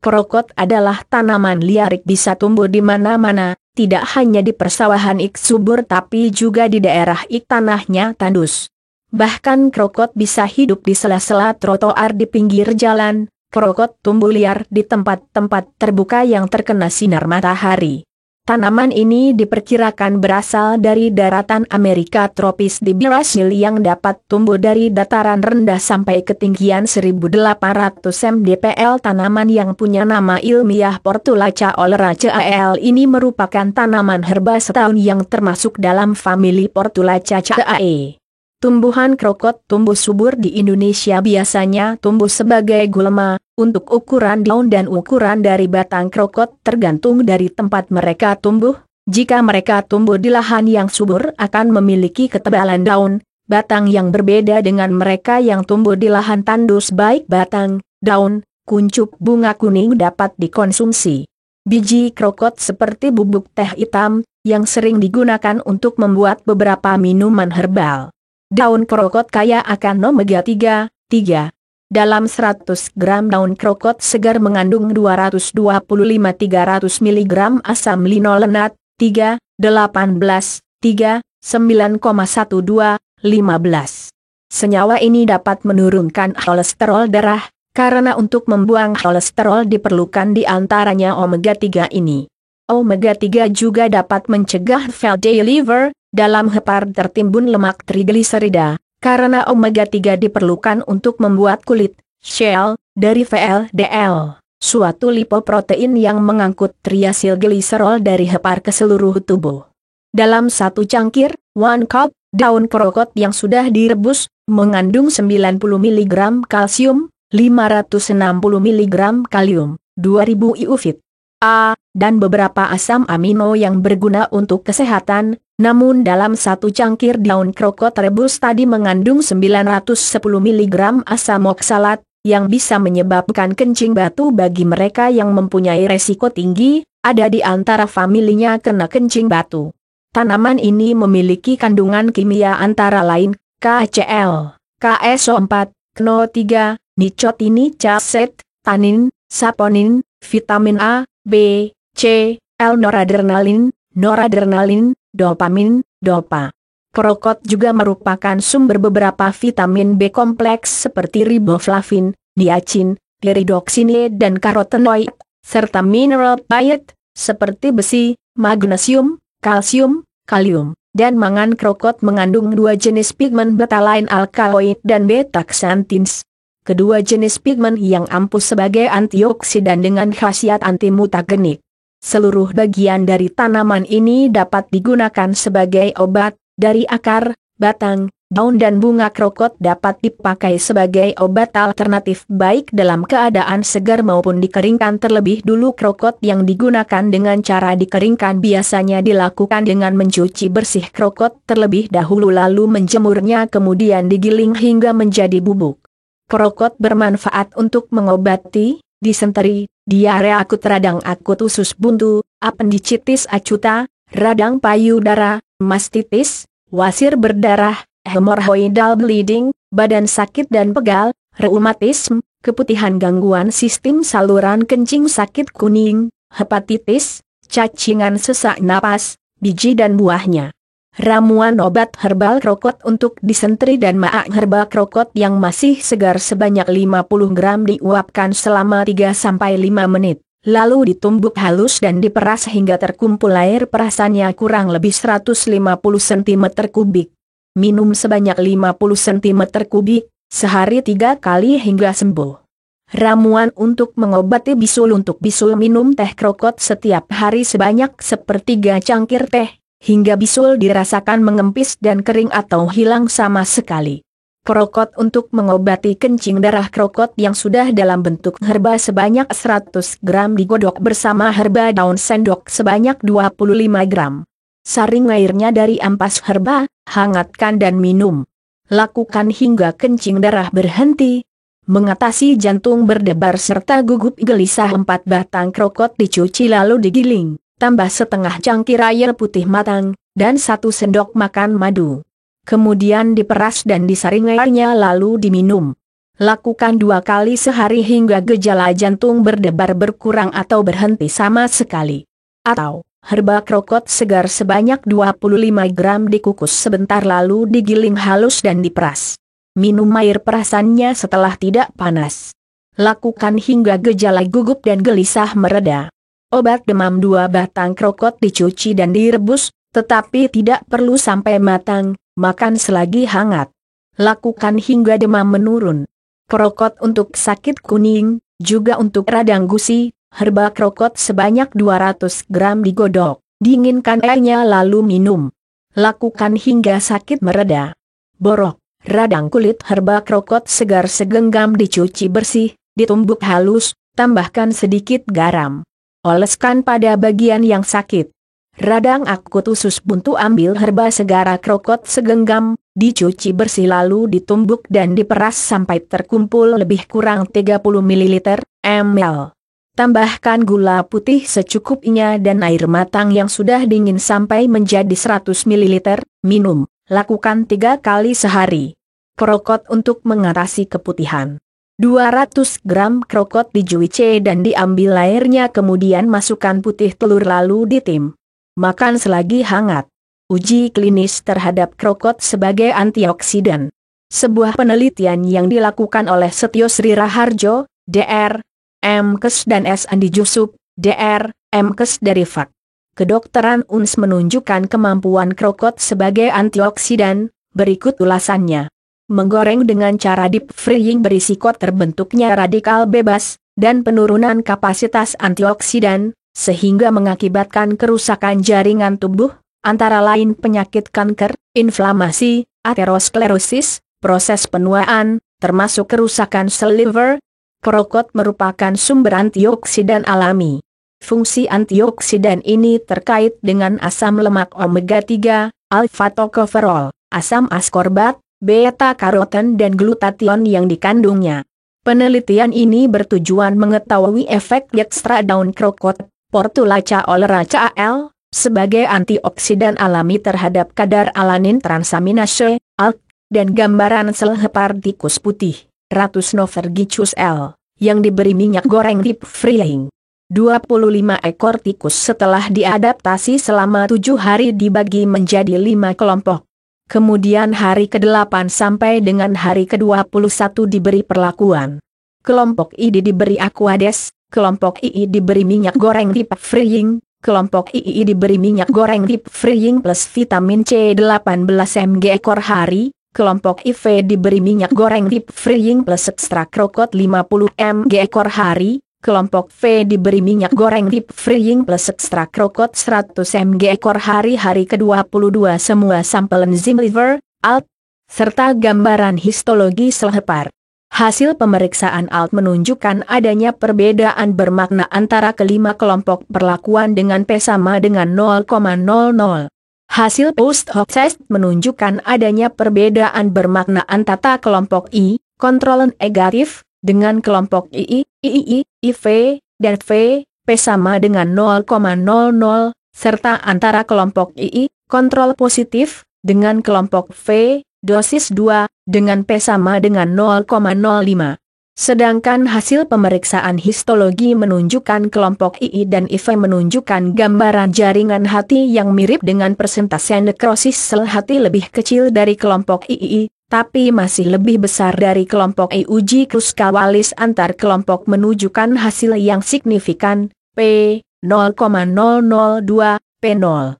Krokot adalah tanaman liar bisa tumbuh di mana-mana, tidak hanya di persawahan ik subur tapi juga di daerah ik tanahnya tandus. Bahkan krokot bisa hidup di sela-sela trotoar di pinggir jalan. Krokot tumbuh liar di tempat-tempat terbuka yang terkena sinar matahari. Tanaman ini diperkirakan berasal dari daratan Amerika tropis di Brasil yang dapat tumbuh dari dataran rendah sampai ketinggian 1800 mdpl. Tanaman yang punya nama ilmiah Portulaca oleracea ini merupakan tanaman herba setahun yang termasuk dalam famili Portulaceae. Tumbuhan krokot tumbuh subur di Indonesia biasanya tumbuh sebagai gulma. Untuk ukuran daun dan ukuran dari batang krokot tergantung dari tempat mereka tumbuh. Jika mereka tumbuh di lahan yang subur akan memiliki ketebalan daun, batang yang berbeda dengan mereka yang tumbuh di lahan tandus. Baik batang, daun, kuncup bunga kuning dapat dikonsumsi. Biji krokot seperti bubuk teh hitam, yang sering digunakan untuk membuat beberapa minuman herbal. Daun krokot kaya akan omega 3. Dalam 100 gram daun krokot segar mengandung 225-300 mg asam linolenat, 3,18, 9,12, 15. Senyawa ini dapat menurunkan kolesterol darah, karena untuk membuang kolesterol diperlukan di antaranya omega 3 ini. Omega 3 juga dapat mencegah fatty liver, dalam hepar tertimbun lemak trigliserida. Karena omega 3 diperlukan untuk membuat kulit, shell, dari VLDL, suatu lipoprotein yang mengangkut triacylglycerol dari hepar ke seluruh tubuh. Dalam satu cangkir, 1 cup, daun krokot yang sudah direbus, mengandung 90 mg kalsium, 560 mg kalium, 2000 IU/Fit A, dan beberapa asam amino yang berguna untuk kesehatan. Namun dalam satu cangkir daun krokot rebus tadi mengandung 910 mg asam oksalat, yang bisa menyebabkan kencing batu bagi mereka yang mempunyai resiko tinggi, ada di antara familinya kena kencing batu. Tanaman ini memiliki kandungan kimia antara lain, KCl, KSO4, KNO3, nicotinamide, tanin, saponin, vitamin A, B, C, L, noradrenalin, dopamin, dopa. Krokot juga merupakan sumber beberapa vitamin B kompleks seperti riboflavin, niacin, pyridoxine dan karotenoid, serta mineral diet seperti besi, magnesium, kalsium, kalium, dan mangan krokot mengandung dua jenis pigmen betalain alkaloid dan beta-xanthins. Kedua jenis pigmen yang ampuh sebagai antioksidan dengan khasiat antimutagenik. Seluruh bagian dari tanaman ini dapat digunakan sebagai obat, dari akar, batang, daun dan bunga krokot dapat dipakai sebagai obat alternatif baik dalam keadaan segar maupun dikeringkan terlebih dulu. Krokot yang digunakan dengan cara dikeringkan biasanya dilakukan dengan mencuci bersih krokot terlebih dahulu lalu menjemurnya kemudian digiling hingga menjadi bubuk. Krokot bermanfaat untuk mengobati disenteri, diare akut, radang akut usus buntu, apendicitis acuta, radang payudara, mastitis, wasir berdarah, hemorrhoidal bleeding, badan sakit dan pegal, reumatisme, keputihan, gangguan sistem saluran kencing, sakit kuning, hepatitis, cacingan, sesak napas, biji dan buahnya. Ramuan obat herbal krokot untuk disenteri dan maak herbal krokot yang masih segar sebanyak 50 gram diuapkan selama 3-5 menit, lalu ditumbuk halus dan diperas hingga terkumpul air perasannya kurang lebih 150 cm kubik. Minum sebanyak 50 cm kubik, sehari 3 kali hingga sembuh. Ramuan untuk mengobati bisul. Untuk bisul minum teh krokot setiap hari sebanyak 1/3 cangkir teh. Hingga bisul dirasakan mengempis dan kering atau hilang sama sekali. Krokot untuk mengobati kencing darah. Krokot yang sudah dalam bentuk herba sebanyak 100 gram digodok bersama herba daun sendok sebanyak 25 gram. Saring airnya dari ampas herba, hangatkan dan minum. Lakukan hingga kencing darah berhenti. Mengatasi jantung berdebar serta gugup gelisah. 4 batang krokot dicuci lalu digiling. Tambah setengah cangkir air putih matang, dan 1 sendok makan madu. Kemudian diperas dan disaring airnya lalu diminum. Lakukan 2 kali sehari hingga gejala jantung berdebar berkurang atau berhenti sama sekali. Atau, herba krokot segar sebanyak 25 gram dikukus sebentar lalu digiling halus dan diperas. Minum air perasannya setelah tidak panas. Lakukan hingga gejala gugup dan gelisah mereda. Obat demam 2 batang krokot dicuci dan direbus, tetapi tidak perlu sampai matang, makan selagi hangat. Lakukan hingga demam menurun. Krokot untuk sakit kuning, juga untuk radang gusi, herba krokot sebanyak 200 gram digodok, dinginkan airnya lalu minum. Lakukan hingga sakit mereda. Borok, radang kulit herba krokot segar segenggam dicuci bersih, ditumbuk halus, tambahkan sedikit garam. Oleskan pada bagian yang sakit. Radang akut usus buntu ambil herba segara krokot segenggam, dicuci bersih lalu ditumbuk dan diperas sampai terkumpul lebih kurang 30 ml. Tambahkan gula putih secukupnya dan air matang yang sudah dingin sampai menjadi 100 ml, minum. Lakukan 3 kali sehari. Krokot untuk mengatasi keputihan. 200 gram krokot dicuci dan diambil airnya kemudian masukkan putih telur lalu ditim. Makan selagi hangat. Uji klinis terhadap krokot sebagai antioksidan. Sebuah penelitian yang dilakukan oleh Setyo Sri Raharjo, Dr. M.Kes dan S. Andi Jusuf, Dr. M.Kes dari Fak. Kedokteran UNS menunjukkan kemampuan krokot sebagai antioksidan, berikut ulasannya. Menggoreng dengan cara deep frying berisiko terbentuknya radikal bebas, dan penurunan kapasitas antioksidan, sehingga mengakibatkan kerusakan jaringan tubuh, antara lain penyakit kanker, inflamasi, aterosklerosis, proses penuaan, termasuk kerusakan sel liver. Krokot merupakan sumber antioksidan alami. Fungsi antioksidan ini terkait dengan asam lemak omega 3, alfa-tokoferol, asam askorbat, beta-karoten dan glutathione yang dikandungnya. Penelitian ini bertujuan mengetahui efek extra daun krokot, Portulaca oleracea L, sebagai antioksidan alami terhadap kadar alanin transaminase, ALK, dan gambaran sel hepar tikus putih, Ratus novergicus L, yang diberi minyak goreng deep frying. 25 ekor tikus setelah diadaptasi selama 7 hari dibagi menjadi 5 kelompok. Kemudian hari ke-8 sampai dengan hari ke-21 diberi perlakuan. Kelompok I diberi Aquades, kelompok II diberi minyak goreng deep frying, kelompok II diberi minyak goreng deep frying plus vitamin C 18 mg ekor hari, kelompok IV diberi minyak goreng deep frying plus ekstrak krokot 50 mg ekor hari, kelompok V diberi minyak goreng deep frying plus ekstrak krokot 100 mg ekor hari. Hari ke-22 semua sampel enzim liver, ALT, serta gambaran histologi sel hepar. Hasil pemeriksaan ALT menunjukkan adanya perbedaan bermakna antara kelima kelompok perlakuan dengan P sama dengan 0,00. Hasil post hoc test menunjukkan adanya perbedaan bermakna antara kelompok I, kontrol negatif, dengan kelompok II, IV, dan V, P sama dengan 0,00, serta antara kelompok II, kontrol positif, dengan kelompok V, dosis 2, dengan P sama dengan 0,05. Sedangkan hasil pemeriksaan histologi menunjukkan kelompok II dan IV menunjukkan gambaran jaringan hati yang mirip dengan persentase nekrosis sel hati lebih kecil dari kelompok II, tapi masih lebih besar dari kelompok I. Uji Kruskal-Wallis antar kelompok menunjukkan hasil yang signifikan, P 0,002, P0.